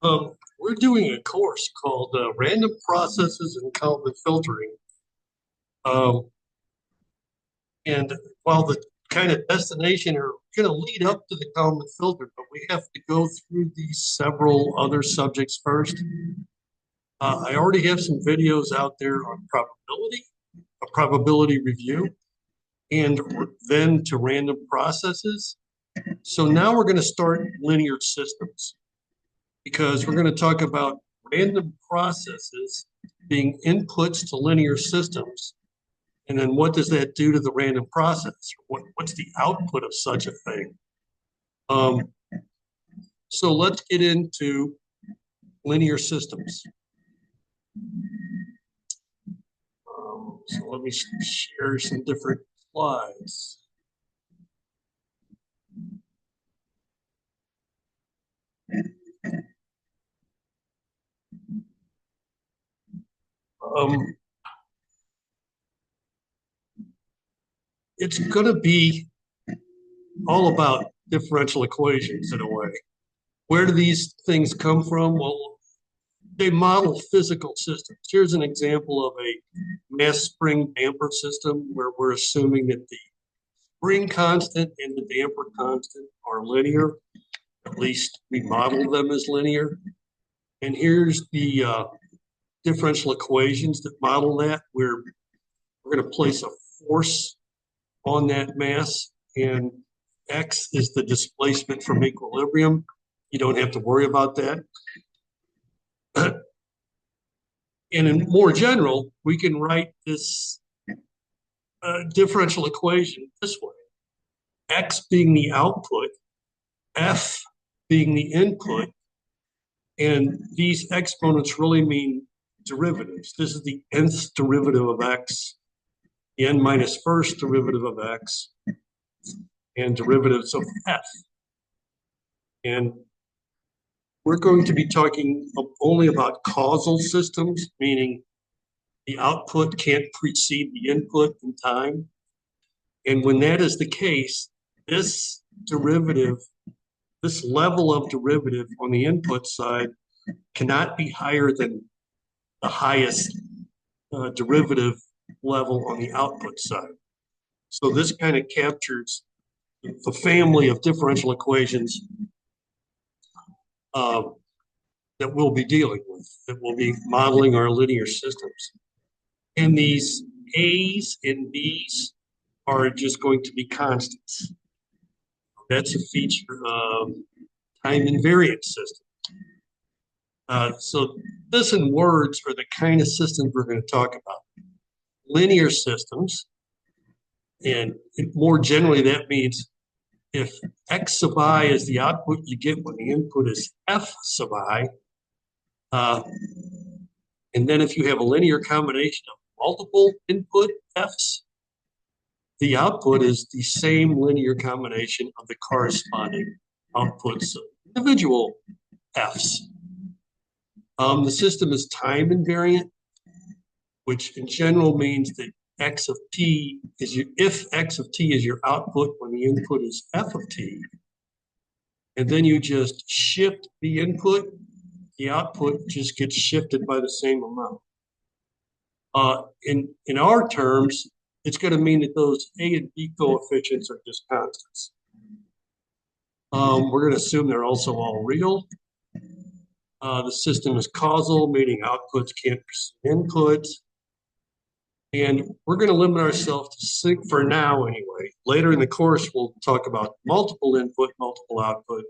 We're doing a course called Random Processes in Kalman Filtering. Um, and while the kind of destination are going to lead up to the Kalman filter, but we have to go through these several other subjects first. I already have some videos out there on probability, a probability review, and then to random processes. So now we're going to start linear systems, because we're going to talk about random processes being inputs to linear systems. And then what does that do to the random process? What's the output of such a thing? So let's get into linear systems. So let me share some different slides. It's going to be all about differential equations in a way. Where do these things come from? Well, they model physical systems. Here's an example of a mass spring damper system where we're assuming that the spring constant and the damper constant are linear. At least we model them as linear. And here's the differential equations that model that, where we're going to place a force on that mass, and X is the displacement from equilibrium. You don't have to worry about that. And in more general, we can write this differential equation this way. X being the output, F being the input, and these exponents really mean derivatives. This is the nth derivative of X, the n minus first derivative of X, and derivatives of F. And we're going to be talking only about causal systems, meaning the output can't precede the input in time. And when that is the case, this derivative, this level of derivative on the input side cannot be higher than the highest derivative level on the output side. So this kind of captures the family of differential equations that we'll be dealing with, that we'll be modeling our linear systems. And these A's and B's are just going to be constants. That's a feature of time invariant systems. So this in words are the kind of systems we're going to talk about. Linear systems, and more generally that means if X sub I is the output you get when the input is F sub I, and then if you have a linear combination of multiple input F's, the output is the same linear combination of the corresponding outputs of individual F's. The system is time invariant, which in general means that X of t is if X of t is your output when the input is F of t, and then you just shift the input, the output just gets shifted by the same amount. In our terms, it's going to mean that those A and B coefficients are just constants. We're going to assume they're also all real. The system is causal, meaning outputs can't precede inputs. And we're going to limit ourselves to sync for now anyway. Later in the course, we'll talk about multiple input, multiple output.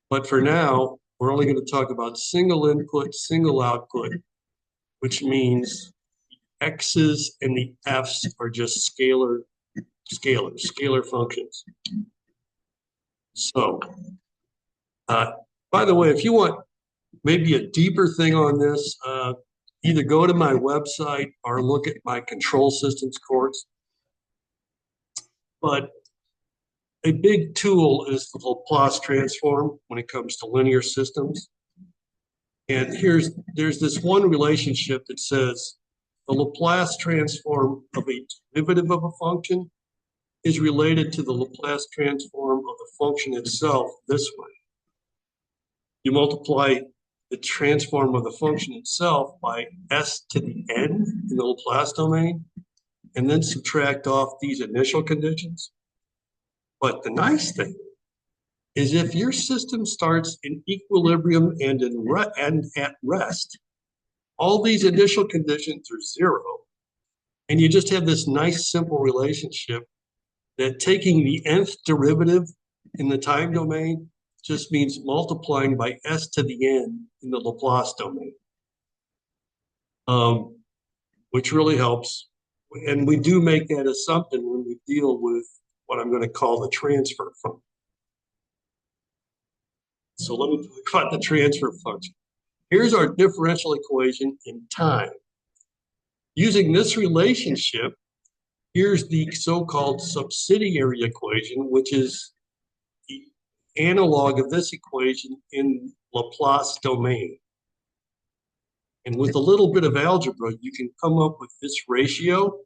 But for now, we're only going to talk about single input, single output, which means the X's and the F's are just scalar functions. So, by the way, if you want maybe a deeper thing on this, either go to my website or look at my control systems course. But a big tool is the Laplace transform when it comes to linear systems. And there's this one relationship that says the Laplace transform of a derivative of a function is related to the Laplace transform of the function itself this way. You multiply the transform of the function itself by s to the n in the Laplace domain, and then subtract off these initial conditions. But the nice thing is if your system starts in equilibrium and at rest, all these initial conditions are zero, and you just have this nice simple relationship that taking the nth derivative in the time domain just means multiplying by s to the n in the Laplace domain, which really helps. And we do make that assumption when we deal with what I'm going to call the transfer function. So let me talk about the transfer function. Here's our differential equation in time. Using this relationship, here's the so-called subsidiary equation, which is the analog of this equation in Laplace domain. And with a little bit of algebra, you can come up with this ratio.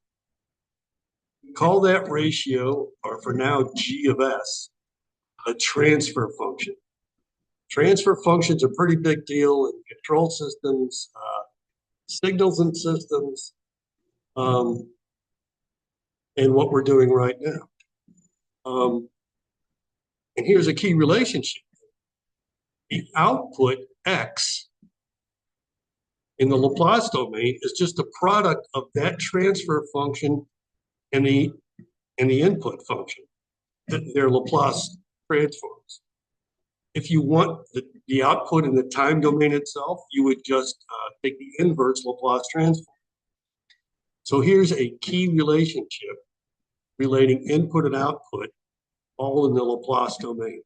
Call that ratio, or for now, g of s, a transfer function. Transfer functions are a pretty big deal in control systems, signals and systems, and what we're doing right now. And here's a key relationship. The output x in the Laplace domain is just a product of that transfer function and the input function. They're Laplace transforms. If you want the output in the time domain itself, you would just take the inverse Laplace transform. So here's a key relationship relating input and output, all in the Laplace domain.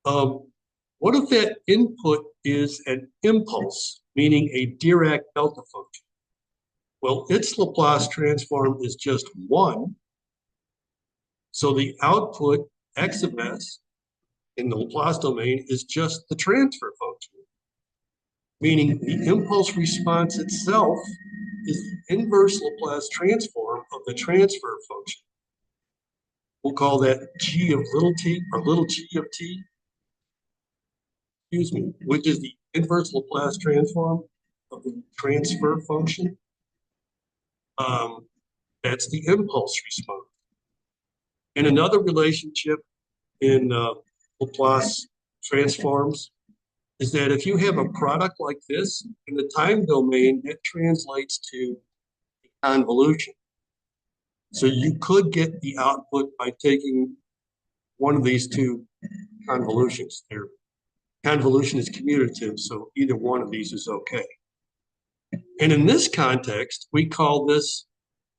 What if that input is an impulse, meaning a Dirac delta function? Well, its Laplace transform is just 1. So the output x of s in the Laplace domain is just the transfer function, meaning the impulse response itself is the inverse Laplace transform of the transfer function. We'll call that g of little t, or little g of t, which is the inverse Laplace transform of the transfer function. That's the impulse response. And another relationship in Laplace transforms is that if you have a product like this in the time domain, that translates to convolution. So you could get the output by taking one of these two convolutions. Their convolution is commutative, so either one of these is okay. And in this context, we call this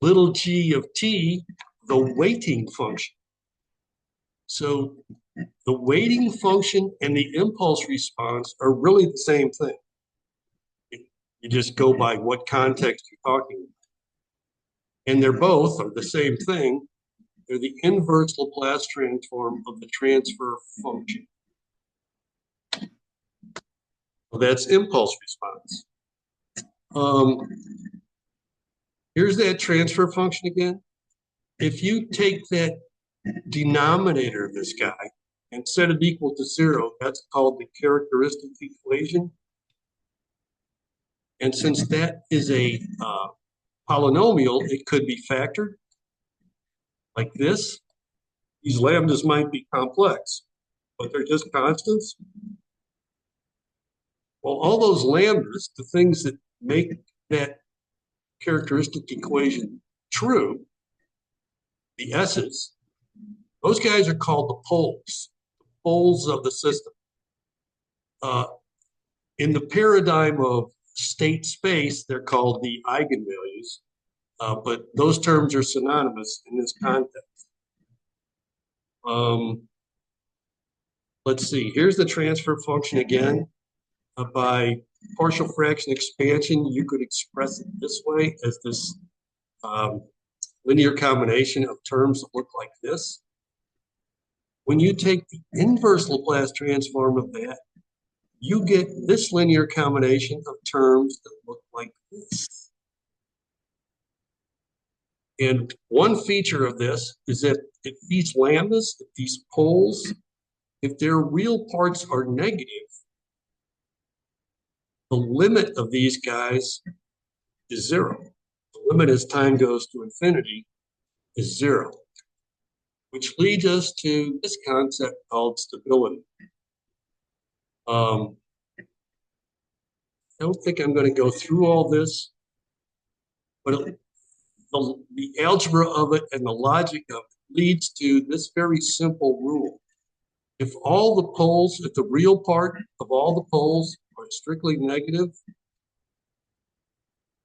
little g of t the weighting function. So the weighting function and the impulse response are really the same thing. You just go by what context you're talking about. And they're both are the same thing. They're the inverse Laplace transform of the transfer function. So that's impulse response. Here's that transfer function again. If you take that denominator of this guy and set it equal to 0, that's called the characteristic equation. And since that is a polynomial, it could be factored like this. These lambdas might be complex, but they're just constants. Well, all those lambdas, the things that make that characteristic equation true, the s's, those guys are called the poles of the system. In the paradigm of state space, they're called the eigenvalues, but those terms are synonymous in this context. Let's see, here's the transfer function again. By partial fraction expansion, you could express it this way as this linear combination of terms that look like this. When you take the inverse Laplace transform of that, you get this linear combination of terms that look like this. And one feature of this is that if these lambdas, if these poles If their real parts are negative, the limit of these guys is zero. The limit as time goes to infinity is zero, which leads us to this concept called stability. I don't think I'm going to go through all this, but the algebra of it and the logic of it leads to this very simple rule. If the real part of all the poles are strictly negative,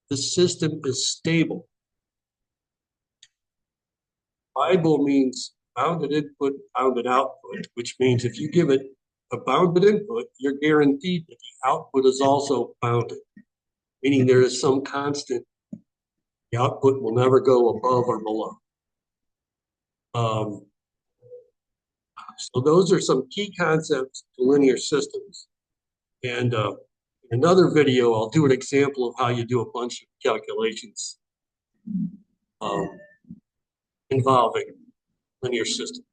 the system is stable. Bible means bounded input, bounded output, which means if you give it a bounded input, you're guaranteed that the output is also bounded, meaning there is some constant. The output will never go above or below. So those are some key concepts to linear systems. And in another video, I'll do an example of how you do a bunch of calculations involving linear systems.